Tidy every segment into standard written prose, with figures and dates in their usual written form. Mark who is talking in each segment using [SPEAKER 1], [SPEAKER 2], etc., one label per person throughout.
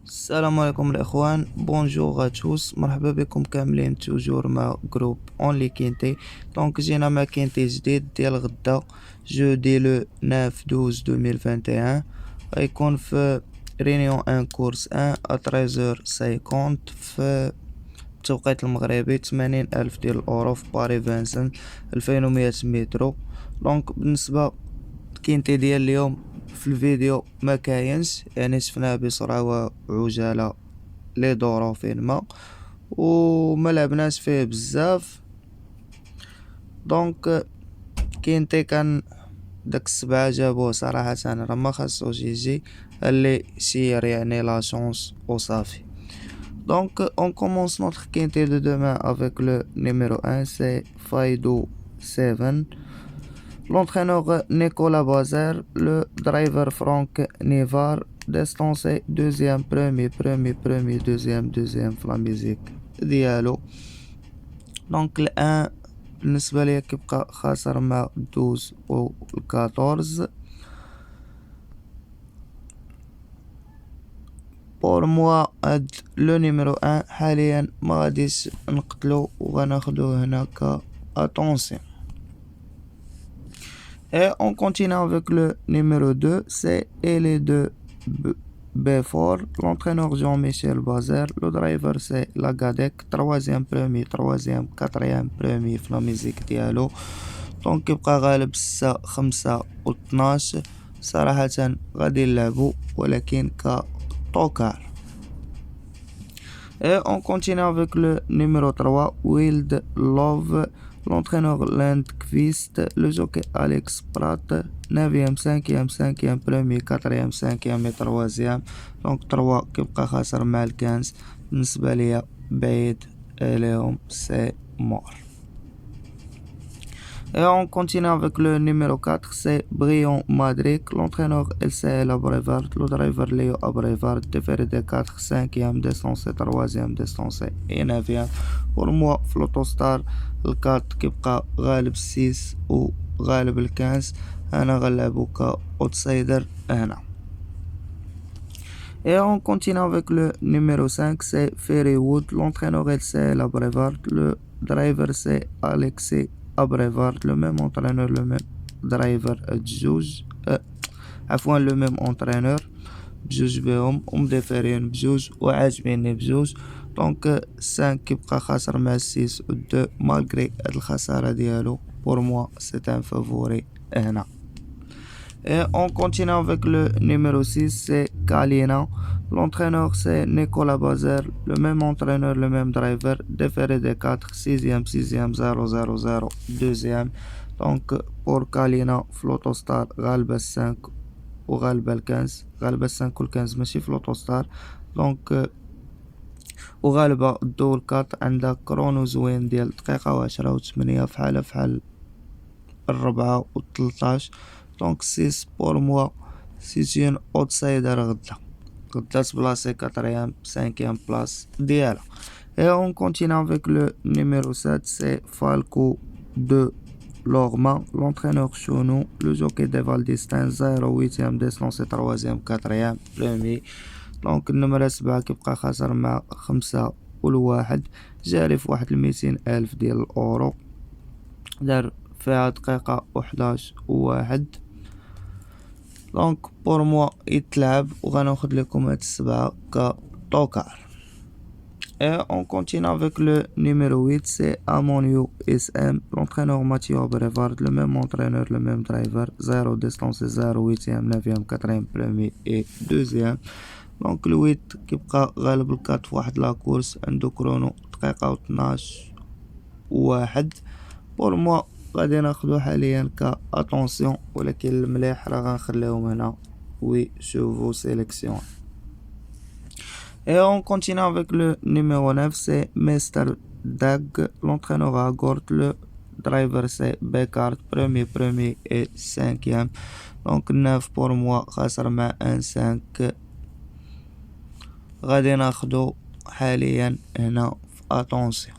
[SPEAKER 1] السلام عليكم الإخوان. بونجور tous، مرحبا بكم كاملين توجور مع جروب اونلي كينتي. دونك جينا مع كينتي جديد ديال غدا جودي لو 9/12 2021. غيكون في رينيون ان كورس ان ا 13h50 في التوقيت المغربي. 80,000 ديال الأورو في باري فانسن 2100 مترو. دونك بالنسبة كينتي ديال اليوم في الفيديو ما كاينش، يعني شفناه بسرعة وعجالة لي دورو فين ما وما لعبناش فيه بزاف. دونك كينتي كان داك السبعة جابوه صراحة، راه ما خاصوش يجي اللي سير يعني لا شونس وصافي. Donc on commence notre quintet de demain avec le numéro 1, c'est Faidou 7. L'entraîneur Nicolas Bazer, le driver Franck Nivar, distancé deuxième, premier, deuxième في la musique ديالو. دونك الان بالنسبة ليا كيبقى خاسر مع 12 و 14. بور موا هاد لو نيميرو 1 حاليا ما غاديش نقتلو وغناخدو هنا ك attention. Et on continue avec le numéro 2, c'est L2 Befort, l'entraîneur Jean-Michel Bazer, le driver c'est Lagadec, troisième, quatrième, premier في la musique ديالو. دونك كيبقى غالب 6 5 و 12. صراحة غادي نلعبو ولكن كطوكار. Et on continue avec le numéro 3, Wild Love, l'entraîneur Lindqvist, le jockey Alex Pratt, 9e, 5e, premier, 4e, 5e et 3e. Donc 3 كيبقى خاسر مع 15. بالنسبة ليا بعيد اليوم سي مور. Et on continue avec le numéro 4, c'est Brion Madric, l'entraîneur LCL Abrevard, le driver Léo Abrevard, déféré des 4, 5e, distance 3e, distance et 9e. Pour moi, Flotostar, le 4 كيبقى غالب 6 و غالب 15. أنا غلبو كأوتسايدر هنا. Et on continue avec le numéro 5, c'est Ferrywood, l'entraîneur LCL Abrevard, le driver c'est Alexis Abrevard, le même entraîneur, le même driver بجوج عفوا le même entraîneur بجوج بهم ومدافرين بجوج وعاجبيني بجوج. دونك 5 كيبقى خاسر مع 6 و 2 مالغري هاد الخسارة ديالو. pour moi c'est un favori هنا. Et on continue avec le numéro 6, c'est Kalina. L'entraîneur, c'est Nicolas Bazer. Le même entraîneur, le même driver. Déféré des 4, 6e, 0, 2e. Donc, pour Kalina, Flotostar, غالبة 5 و غالبة 15. غالبة 5 و 15 ماشي Flotostar. Donc, وغالبة الدور 4 عندها كرونو زوين ديال دقيقة و10 و8 فحال الربعة و 13. Donc 6 pour moi c'est une outsider غدا تبلاصي 4e 5e place ديالها. Et on continue avec le numéro 7, c'est Falco de Lorma, l'entraîneur Chonou, le jockey de Valdistin, 0 8e distance 3e 4e premier. Donc النمرة 7 كيبقى خاسر مع 5 والواحد، جاري في 200,000 ديال الأورو، دار فيها دقيقة و11 و1. دونك بور موا يتلعب وغناخد لكم هاد السبعة كطوكار. Et on continue avec le numéro 8, c'est Amonio SM, l'entraîneur Mathieu Abrevard, le même entraîneur, le même driver, 0 distance 0 8e 9e 4e premier et 2e. دونك ال 8 كيبقى غالب ال 4 في واحد لا كورس، عنده كرونو دقيقة و 12 و1. بور موا غادي ناخدو حاليا اتونسيون، ولكن المليح راه غنخليهم هنا وي شوفو سيليكسيون. Et on continue avec le numéro 9, c'est Mr. Dag, l'entraîneur à Gort, le driver c'est Beckard, premier et 5e. Donc 9 pour moi خاسر مع 1-5. غادي ناخدو حاليا هنا في attention.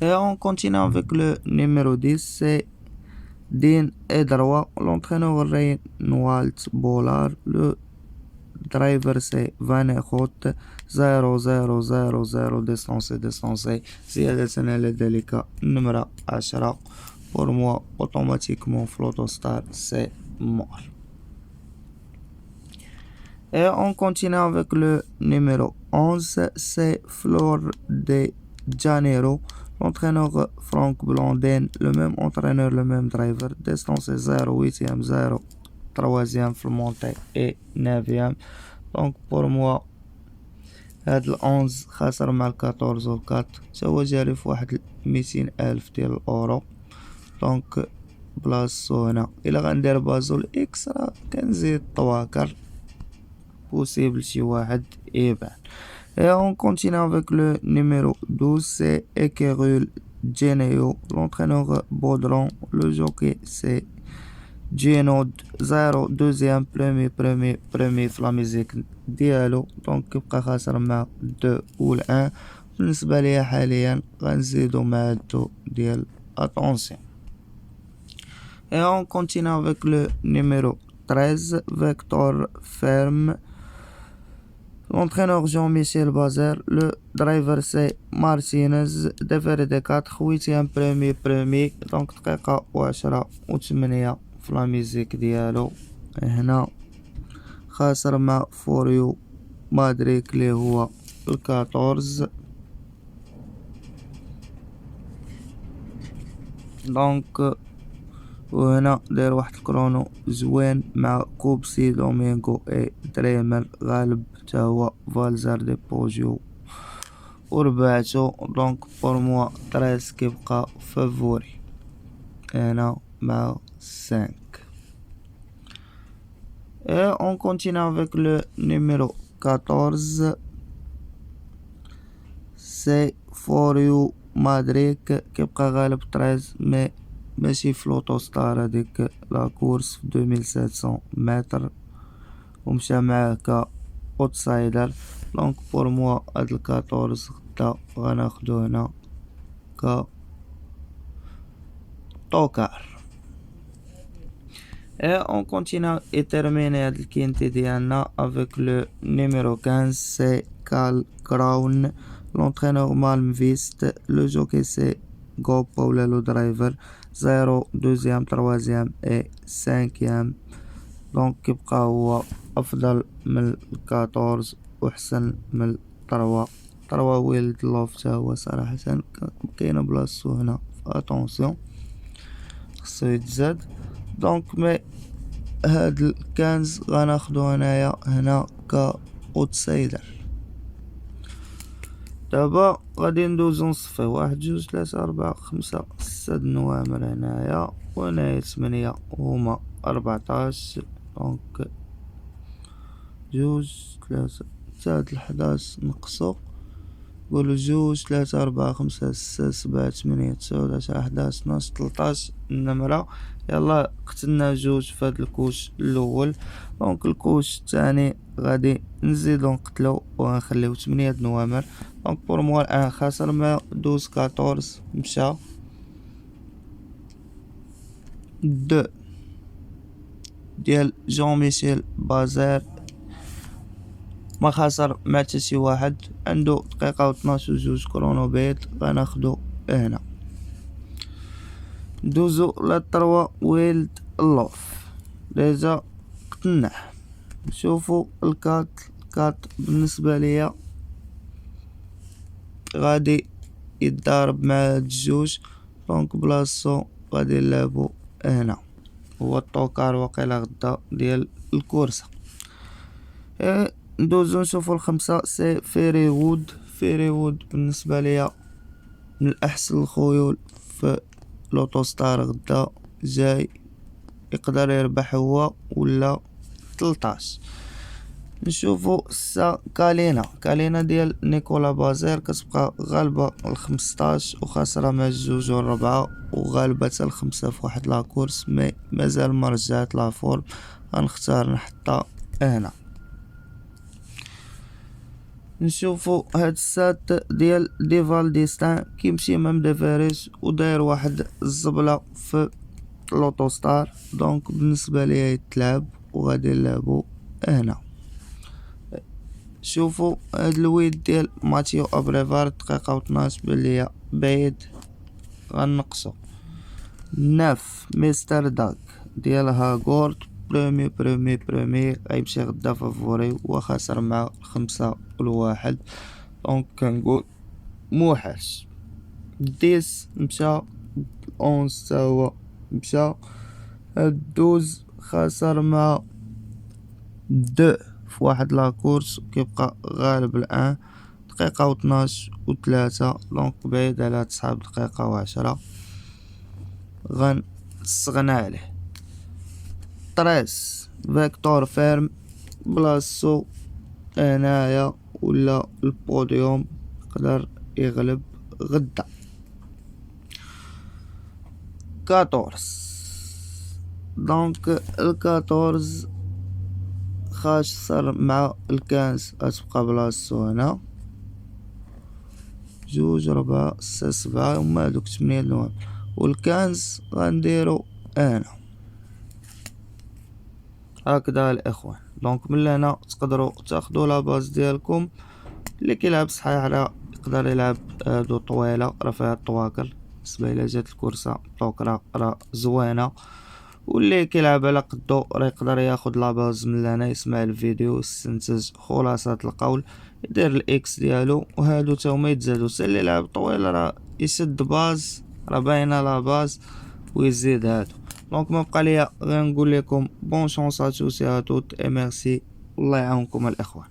[SPEAKER 1] Et on continue avec le numéro 10, c'est Dean Edroy, l'entraîneur Reinwald Bollard, le درايفر سي فاني خوت 0000 ديستانسي زيادة على ذلك النمرة 10. pour moi automatiquement Flotostar c'est mort. Et on continue avec le numéro 11, c'est Flor de Janeiro. L'entraîneur Franck Blondin, le même entraîneur, le même driver. Distance 0, 8e, 0, 3e, montée et 9e. Donc pour moi, هاد 11 خاسر مع 14 و 4 سوا جاري في واحد 200,000 ديال الأورو. دونك بلاصتو هنا إلا غندير بازو الإكس راه كنزيد طواكر possible شي واحد يبان. Et on continue avec le numéro 12, c'est Ekerul Geneo, l'entraîneur Baudron, le jockey c'est Genod 0, deuxième, premier في la musique ديالو. دونك كيبقى خاسر مع 2 و 1. بالنسبة ليا حاليا غنزيدو مع 2 ديال attention. Et on continue avec le numéro 13, Vector Ferme. L'entraîneur Jean-Michel Bazir, le driver c'est Martinez, DVD 4, 8e premier, donc دقيقة و10 و8 في لا ميزيك ديالو. هنا خاسر مع فوريو مادريك اللي هو ال14. دونك وهنا داير واحد الكرونو زوين مع كوبسي دومينغو اي دريمر غالب تا هو فالزار دي بوجيو وربعتو. دونك بور موا 13 كيبقى فافوري هنا مع 5. Et on continue avec le numéro 14, c'est فوريو مادريك كيبقى غالب 13 مي ماشي فلوتوستار هاديك لا كورس في 2700 متر ومشى معاه ك اوتسايدر. دونك بور موا هاد ال14 غدا غناخدو هنا ك طوكار. Et on continue et termine هاد الكينتي ديالنا avec le numéro 15, c'est Cal Crown, l'entraîneur Malmvist, le jockey c'est Go Paula, le driver 0, deuxième, troisième et 5e. دونك كيبقى هو أفضل من 14 وأحسن من 3 ويلد لوف تا هو صراحة كاينة بلاصتو هنا اتونسيون خصو يتزاد. دونك مي هاد الكنز غناخدو هنايا هنا ك اوتسايدر. دابا غادي ندوزو نصفيو 1 2 3 4 5 6 نوامر هنايا وهنايا 8 هما 14. دونك 2 3 حتى هاد 11 نقصو نقولو 2 3 4 5 6 7 8 9 10 11 12 13 النمرة. يلا قتلنا 2 في هاد الكوش الاول. دونك الكوش الثاني غادي نزيدو نقتلو وغنخليو 8 نوامر. دونك بور موا الان خاسر مع 12 14 مشى 2 ديال جون ميشيل بازار ما خاسر مع حتى شي واحد عنده دقيقة و 12 و2 كرونو بيت غناخدو هنا. ندوزو للتروا ويلد لوف ديجا قتلناه. نشوفو الكات بالنسبة ليا غادي يتضارب مع هاد الجوج. دونك بلاصتو غادي نلعبو هنا هو الطوكار واقيلا غدا ديال الكورسة. ندوزو نشوفو الخمسة سي فيري وود بالنسبة ليا من الأحسن الخيول في لوتوستار غدا جاي يقدر يربح هو ولا 13. نشوفو السا كالينا ديال نيكولا بازير كتبقى غالبة ال15 وخاسرة مع 2 و4 وغالبة حتى ال5 في واحد لاكورس مي مازال مرجعت لافورم. غنختار نحطها هنا. نشوفو هاد السات ديال ديفال ديستان كيمشي مام ديفيريج وداير واحد الزبلة في لوتوستار. دونك بالنسبة ليا يتلعب وغادي نلعبو هنا. شوفوا هاد الويد ديال ماتيو ابريفار دقيقة و12 بلي بعيد، غنقصو. 9 مستر داك ديال هاغورد برومي غيمشي غدا فافوري وخاسر مع 5-1، دونك كنقول موحش. 10 مشى، 11 تا هو مشى. 12 خاسر مع 2 في واحد لاكورس كيبقى غالب الآن. دقيقة و12 و3، دونك بعيد على 9 دقيقة و10، غنستغنى عليه. 13 فيكتور فيرم بلاصتو هنايا ولا البوديوم، يقدر يغلب غدا. 14 دونك 14 خاسر مع 15، غتبقى بلاصتو هنا. 2 4 6 7 هما هادوك 8 نواب، و15 غنديرو هنا هكذا الإخوان. دونك من هنا تقدروا تاخدوا لاباز ديالكم. اللي كيلعب صحيح راه يقدر يلعب هادو طويلة، راه فيها الطواكل بالنسبة الى جات الكورسة طوكرة راه زوينة. واللي كيلعب على قدو راه يقدر ياخد لاباز من هنا، يسمع الفيديو، يستنتج خلاصة القول، يدير الاكس ديالو، وهادو تا هما يتزادو. اللي لعب طويل راه يسد باز، راه باينه لا باز، ويزيد هادو. دونك ما بقى ليا غير نقول لكم بون شونس ا توس ا توت اي ميرسي، الله يعاونكم الاخوان.